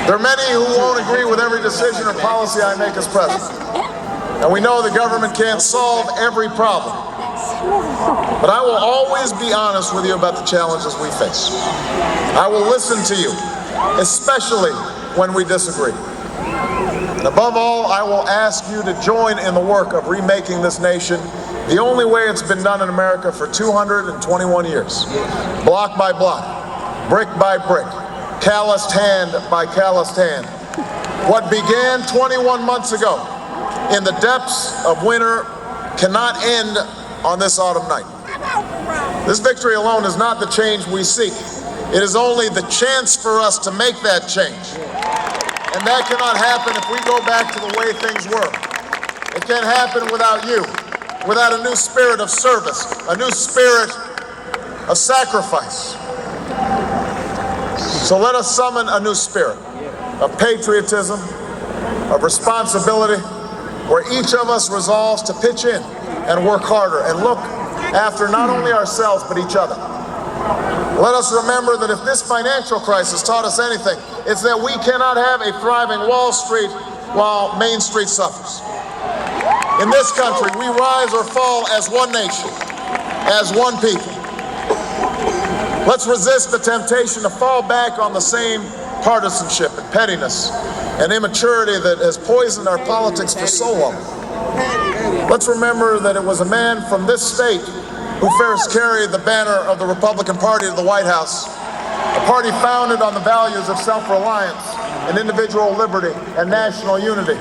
There are many who won't agree with every decision or policy I make as president. And we know the government can't solve every problem. But I will always be honest with you about the challenges we face. I will listen to you, especially when we disagree. And above all, I will ask you to join in the work of remaking this nation the only way it's been done in America for 221 years. Block by block, brick by brick, calloused hand by calloused hand. What began 21 months ago in the depths of winter cannot end on this autumn night. This victory alone is not the change we seek. It is only the chance for us to make that change. And that cannot happen if we go back to the way things were. It can't happen without you, without a new spirit of service, a new spirit of sacrifice. So let us summon a new spirit of patriotism, of responsibility, where each of us resolves to pitch in and work harder and look after not only ourselves but each other. Let us remember that if this financial crisis taught us anything, it's that we cannot have a thriving Wall Street while Main Street suffers. In this country, we rise or fall as one nation, as one people. Let's resist the temptation to fall back on the same partisanship and pettiness and immaturity that has poisoned our politics for so long. Let's remember that it was a man from this state who first carried the banner of the Republican Party to the White House, a party founded on the values of self-reliance and individual liberty and national unity.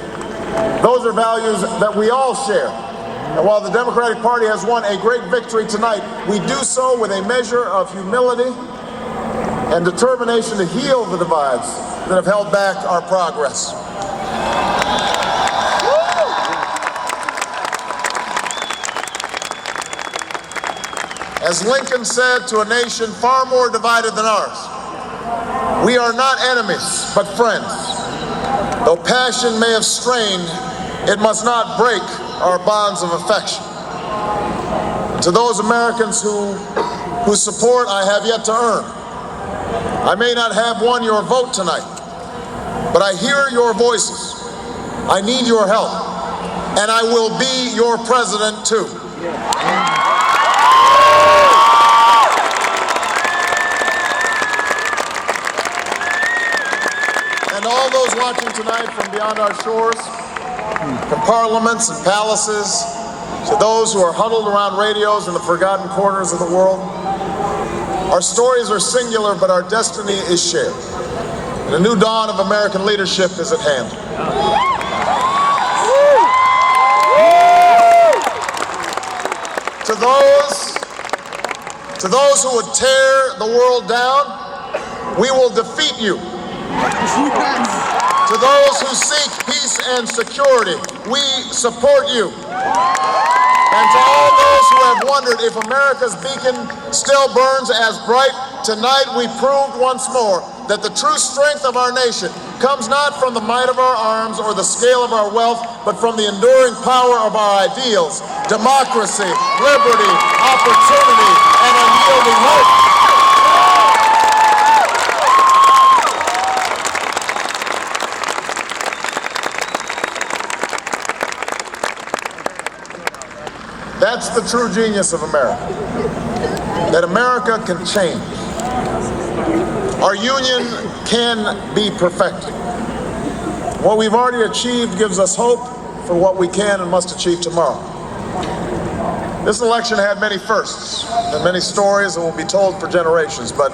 Those are values that we all share. And while the Democratic Party has won a great victory tonight, we do so with a measure of humility and determination to heal the divides that have held back our progress. As Lincoln said to a nation far more divided than ours, we are not enemies, but friends. Though passion may have strained, it must not break our bonds of affection. To those Americans whose support I have yet to earn, I may not have won your vote tonight, but I hear your voices. I need your help, and I will be your president too. And all those watching tonight from beyond our shores, from parliaments and palaces, to those who are huddled around radios in the forgotten corners of the world, our stories are singular, but our destiny is shared. And a new dawn of American leadership is at hand. To those who would tear the world down, we will defeat you. To those who seek peace and security, we support you. And to all those who have wondered if America's beacon still burns as bright, tonight we proved once more that the true strength of our nation comes not from the might of our arms or the scale of our wealth, but from the enduring power of our ideals, democracy, liberty, opportunity, and unyielding hope. That's the true genius of America, that America can change. Our union can be perfected. What we've already achieved gives us hope for what we can and must achieve tomorrow. This election had many firsts and many stories that will be told for generations, but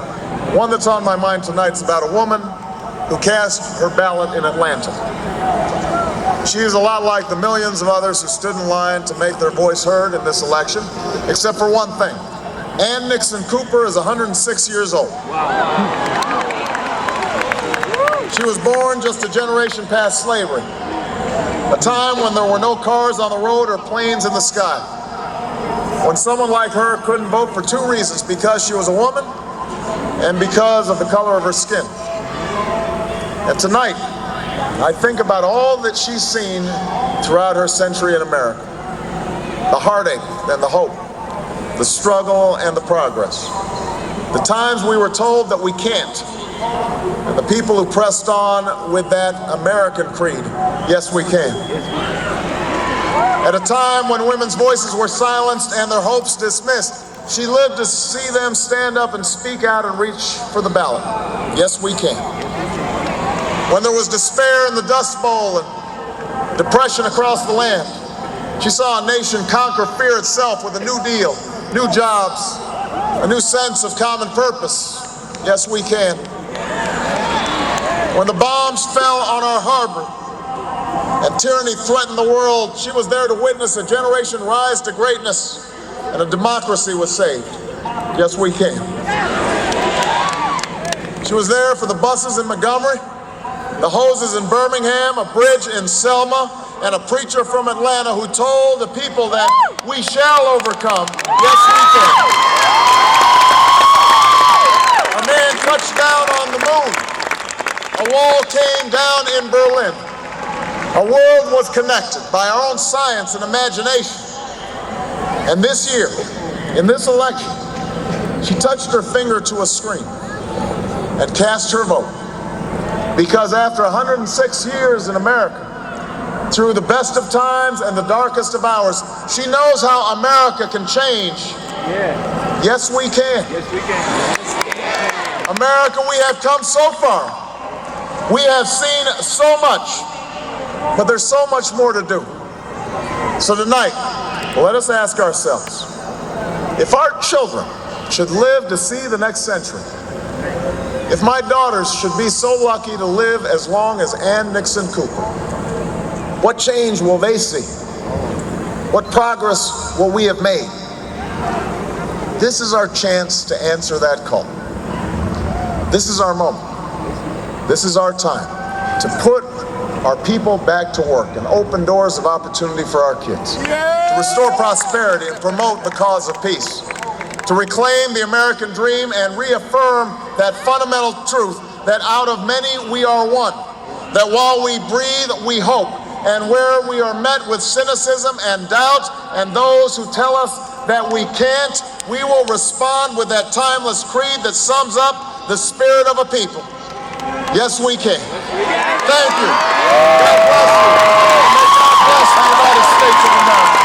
one that's on my mind tonight is about a woman who cast her ballot in Atlanta. She is a lot like the millions of others who stood in line to make their voice heard in this election, except for one thing. Ann Nixon Cooper is 106 years old. She was born just a generation past slavery, a time when there were no cars on the road or planes in the sky, when someone like her couldn't vote for two reasons: because she was a woman and because of the color of her skin. And tonight, I think about all that she's seen throughout her century in America. The heartache and the hope, the struggle and the progress. The times we were told that we can't, and the people who pressed on with that American creed. Yes, we can. At a time when women's voices were silenced and their hopes dismissed, she lived to see them stand up and speak out and reach for the ballot. Yes, we can. When there was despair in the Dust Bowl and depression across the land, she saw a nation conquer fear itself with a new deal, new jobs, a new sense of common purpose. Yes, we can. When the bombs fell on our harbor and tyranny threatened the world, she was there to witness a generation rise to greatness and a democracy was saved. Yes, we can. She was there for the buses in Montgomery, the hoses in Birmingham, a bridge in Selma, and a preacher from Atlanta who told the people that we shall overcome. Yes, we can. A man touched down on the moon. A wall came down in Berlin. A world was connected by our own science and imagination. And this year, in this election, she touched her finger to a screen and cast her vote. Because after 106 years in America, through the best of times and the darkest of hours, she knows how America can change. Yeah. Yes, we can. Yes, we can. America, we have come so far. We have seen so much, but there's so much more to do. So tonight, let us ask ourselves, if our children should live to see the next century, if my daughters should be so lucky to live as long as Ann Nixon Cooper, what change will they see? What progress will we have made? This is our chance to answer that call. This is our moment. This is our time to put our people back to work and open doors of opportunity for our kids, to restore prosperity and promote the cause of peace, to reclaim the American dream and reaffirm that fundamental truth that out of many we are one, that while we breathe, we hope, and where we are met with cynicism and doubt and those who tell us that we can't, we will respond with that timeless creed that sums up the spirit of a people. Yes, we can. Thank you. God bless you. And may God bless the United States of America.